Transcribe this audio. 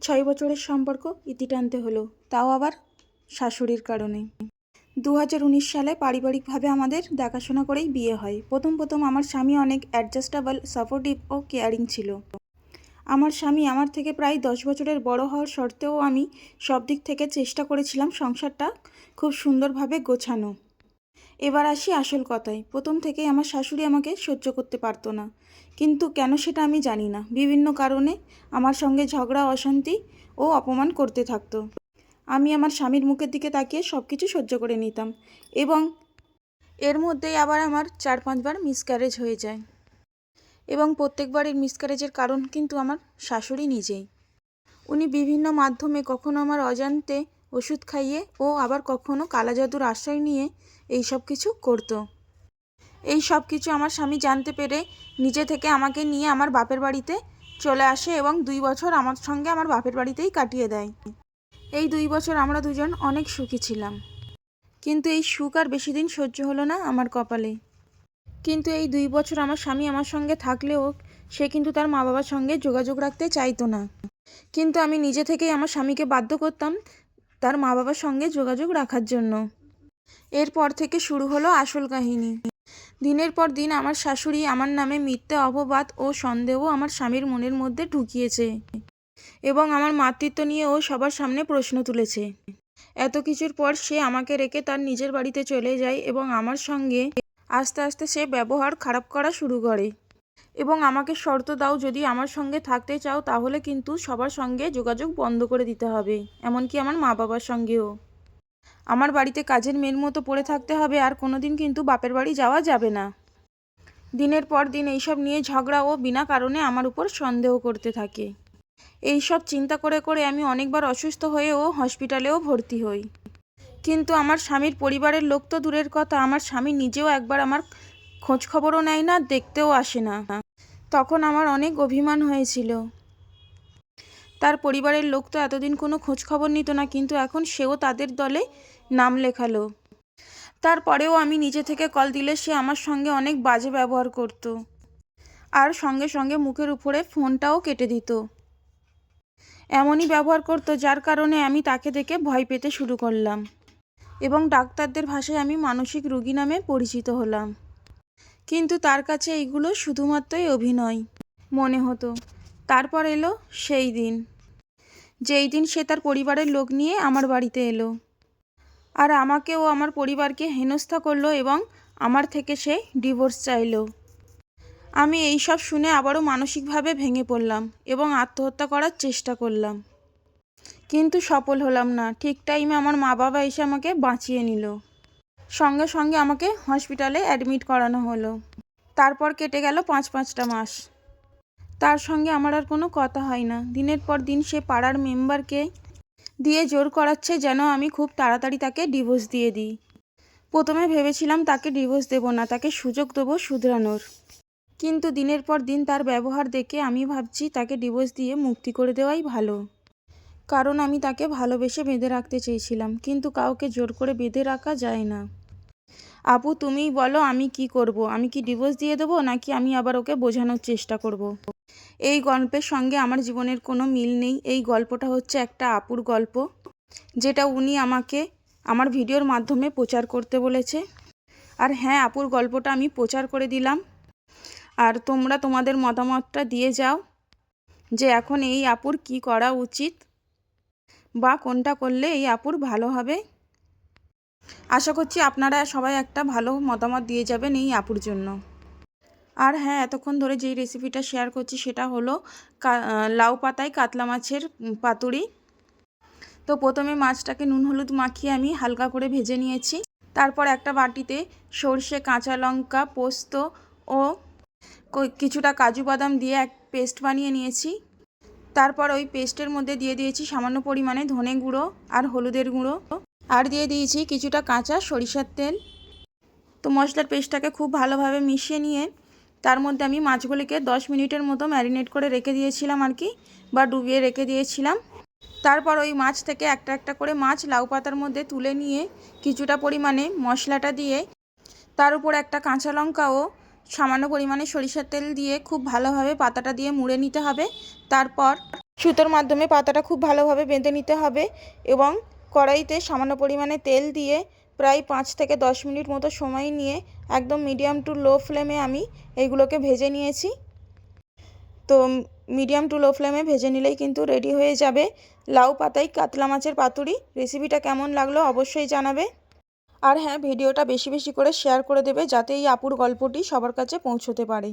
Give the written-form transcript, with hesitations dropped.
6 বছরের সম্পর্ক ইতি টানতে হলো, তাও আবার শাশুড়ির কারণে। 2019 সালে পারিবারিকভাবে আমাদের দেখাশোনা করেই বিয়ে হয়। প্রথম আমার স্বামী অনেক অ্যাডজাস্টেবল, সাপোর্টিভ ও কেয়ারিং ছিল। আমার স্বামী আমার থেকে প্রায় 10 বছরের বড় হওয়ার সত্ত্বেও আমি সব দিক থেকে চেষ্টা করেছিলাম সংসারটা খুব সুন্দরভাবে গোছানো। এবার আসি আসল কথায়। প্রথম থেকেই আমার শাশুড়ি আমাকে সহ্য করতে পারতো না, কিন্তু কেন সেটা আমি জানি না। বিভিন্ন কারণে আমার সঙ্গে ঝগড়া, অশান্তি ও অপমান করতে থাকতো। আমি আমার স্বামীর মুখের দিকে তাকিয়ে সব কিছু সহ্য করে নিতাম, এবং এর মধ্যেই আবার আমার 4-5 বার মিসক্যারেজ হয়ে যায়, এবং প্রত্যেকবারের মিসক্যারেজের কারণ কিন্তু আমার শাশুড়ি নিজেই। উনি বিভিন্ন মাধ্যমে কখনো আমার অজান্তে ওষুধ খাইয়ে ও আবার কখনো কালা জাদুর আশ্রয় নিয়ে এই সব কিছু করতো। এই সব কিছু আমার স্বামী জানতে পেরে নিজে থেকে আমাকে নিয়ে আমার বাপের বাড়িতে চলে আসে এবং 2 বছর আমার সঙ্গে আমার বাপের বাড়িতেই কাটিয়ে দেয়। এই 2 বছর আমরা দুজন অনেক সুখী ছিলাম, কিন্তু এই সুখ আর বেশি দিন সহ্য হলো না আমার কপালে। কিন্তু এই 2 বছর আমার স্বামী আমার সঙ্গে থাকলেও সে কিন্তু তার মা বাবার সঙ্গে যোগাযোগ রাখতে চাইতো না, কিন্তু আমি নিজে থেকেই আমার স্বামীকে বাধ্য করতাম তার মা বাবার সঙ্গে যোগাযোগ রাখার জন্য। এরপর থেকে শুরু হলো আসল কাহিনী। দিনের পর দিন আমার শাশুড়ি আমার নামে মিথ্যে অপবাদ ও সন্দেহ আমার স্বামীর মনের মধ্যে ঢুকিয়েছে, এবং আমার মাতৃত্ব নিয়ে ও সবার সামনে প্রশ্ন তুলেছে। এত কিছুর পর সে আমাকে রেখে তার নিজের বাড়িতে চলে যায়, এবং আমার সঙ্গে আস্তে আস্তে সে ব্যবহার খারাপ করা শুরু করে, এবং আমাকে শর্ত দাও, যদি আমার সঙ্গে থাকতে চাও তাহলে কিন্তু সবার সঙ্গে যোগাযোগ বন্ধ করে দিতে হবে, এমনকি আমার মা বাবার সঙ্গেও। আমার বাড়িতে কাজের মেয়ের মতো পড়ে থাকতে হবে, আর কোনোদিন কিন্তু বাপের বাড়ি যাওয়া যাবে না। দিনের পর দিন এইসব নিয়ে ঝগড়া ও বিনা কারণে আমার উপর সন্দেহ করতে থাকে। এইসব চিন্তা করে করে আমি অনেকবার অসুস্থ হয়েও হসপিটালেও ভর্তি হই, কিন্তু আমার স্বামীর পরিবারের লোক তো দূরের কথা, আমার স্বামী নিজেও একবার আমার খোঁজ খবরও নেয় না, দেখতেও আসে না। তখন আমার অনেক অভিমান হয়েছিল। তার পরিবারের লোক তো এতদিন কোনো খোঁজ খবর নিত না, কিন্তু এখন সেও তাদের দলে নাম লেখালো। তারপরেও আমি নিজে থেকে কল দিলে সে আমার সঙ্গে অনেক বাজে ব্যবহার করত, আর সঙ্গে সঙ্গে মুখের উপরে ফোনটাও কেটে দিত। এমনই ব্যবহার করত যার কারণে আমি তাকে দেখে ভয় পেতে শুরু করলাম, এবং ডাক্তারদের ভাষায় আমি মানসিক রোগী নামে পরিচিত হলাম। কিন্তু তার কাছে এইগুলো শুধুমাত্রই অভিনয় মনে হতো। তারপর এলো সেই দিন, যেই দিন সে তার পরিবারের লোক নিয়ে আমার বাড়িতে এলো, আর আমাকে ও আমার পরিবারকে হেনস্থা করলো, এবং আমার থেকে সে ডিভোর্স চাইলো। আমি এই সব শুনে আবারও মানসিকভাবে ভেঙে পড়লাম এবং আত্মহত্যা করার চেষ্টা করলাম, কিন্তু সফল হলাম না। ঠিক টাইমে আমার মা বাবা এসে আমাকে বাঁচিয়ে নিল। সঙ্গে সঙ্গে আমাকে হসপিটালে অ্যাডমিট করানো হলো। তারপর কেটে গেল 5-5টা মাস। তার সঙ্গে আমার আর কোনো কথা হয় না। দিনের পর দিন সে পাড়ার মেম্বারকে দিয়ে জোর করাচ্ছে যেন আমি খুব তাড়াতাড়ি তাকে ডিভোর্স দিয়ে দিই। প্রথমে ভেবেছিলাম তাকে ডিভোর্স দেব না, তাকে সুযোগ দেবো শুধরানোর, কিন্তু দিনের পর দিন তার ব্যবহার দেখে আমি ভাবছি তাকে ডিভোর্স দিয়ে মুক্তি করে দেওয়াই ভালো, কারণ আমি তাকে ভালোবেসে বেঁধে রাখতে চেয়েছিলাম, কিন্তু কাউকে জোর করে বেঁধে রাখা যায় না। আপু, তুমিই বলো আমি কি করব? আমি কি ডিভোর্স দিয়ে দেবো, নাকি আমি আবার ওকে বোঝানোর চেষ্টা করব? এই গল্পের সঙ্গে আমার জীবনের কোনো মিল নেই। এই গল্পটা হচ্ছে একটা আপুর গল্প, যেটা উনি আমাকে আমার ভিডিওর মাধ্যমে প্রচার করতে বলেছে। আর হ্যাঁ, আপুর গল্পটা আমি প্রচার করে দিলাম, আর তোমরা তোমাদের মতামতটা দিয়ে যাও যে এখন এই আপুর কি করা উচিত, বা কোনটা করলে এই আপুর ভালো হবে। আশা করছি আপনারা সবাই একটা ভালো মতামত দিয়ে যাবেন এই আপুর জন্য। আর হ্যাঁ, এতক্ষণ ধরে যেই রেসিপিটা শেয়ার করছি সেটা হলো লাউ পাতায় কাতলা মাছের পাতুরি। তো প্রথমে মাছটাকে নুন হলুদ মাখিয়ে আমি হালকা করে ভেজে নিয়েছি। তারপর একটা বাটিতে সর্ষে, কাঁচা লঙ্কা, পোস্ত ও কিছুটা কাজু বাদাম দিয়ে এক পেস্ট বানিয়ে নিয়েছি। তারপর ওই পেস্টের মধ্যে দিয়ে দিয়েছি সামান্য পরিমাণে ধনে গুঁড়ো আর হলুদের গুঁড়ো, আর দিয়ে দিয়েছি কিছুটা কাঁচা সরিষার তেল। তো মশলার পেস্টটাকে খুব ভালোভাবে মিশিয়ে নিয়ে তার মধ্যে আমি মাছগুলিকে 10 মিনিটের মতো ম্যারিনেট করে রেখে দিয়েছিলাম আর কি, বা ডুবিয়ে রেখে দিয়েছিলাম। তারপর ওই মাছ থেকে একটা একটা করে মাছ লাউ পাতার মধ্যে তুলে নিয়ে কিছুটা পরিমাণে মশলাটা দিয়ে তার উপর একটা কাঁচা লঙ্কা ও সামান্য পরিমাণে সরিষার তেল দিয়ে খুব ভালোভাবে পাতাটা দিয়ে মুড়ে নিতে হবে। তারপর সুতোর মাধ্যমে পাতাটা খুব ভালোভাবে বেঁধে নিতে হবে এবং কড়াইতে সামান্য পরিমাণে তেল দিয়ে প্রায় 5 থেকে 10 মিনিট মতো সময় নিয়ে একদম মিডিয়াম টু লো ফ্লেমে আমি এইগুলোকে ভেজে নিয়েছি। তো মিডিয়াম টু লো ফ্লেমে ভেজে নিলেই কিন্তু রেডি হয়ে যাবে লাউ পাতায় কাতলা মাছের পাতুরি। রেসিপিটা কেমন লাগলো অবশ্যই জানাবে। আর হ্যাঁ, ভিডিওটা বেশি বেশি করে শেয়ার করে দেবে যাতে এই আপুর গল্পটি সবার কাছে পৌঁছতে পারে।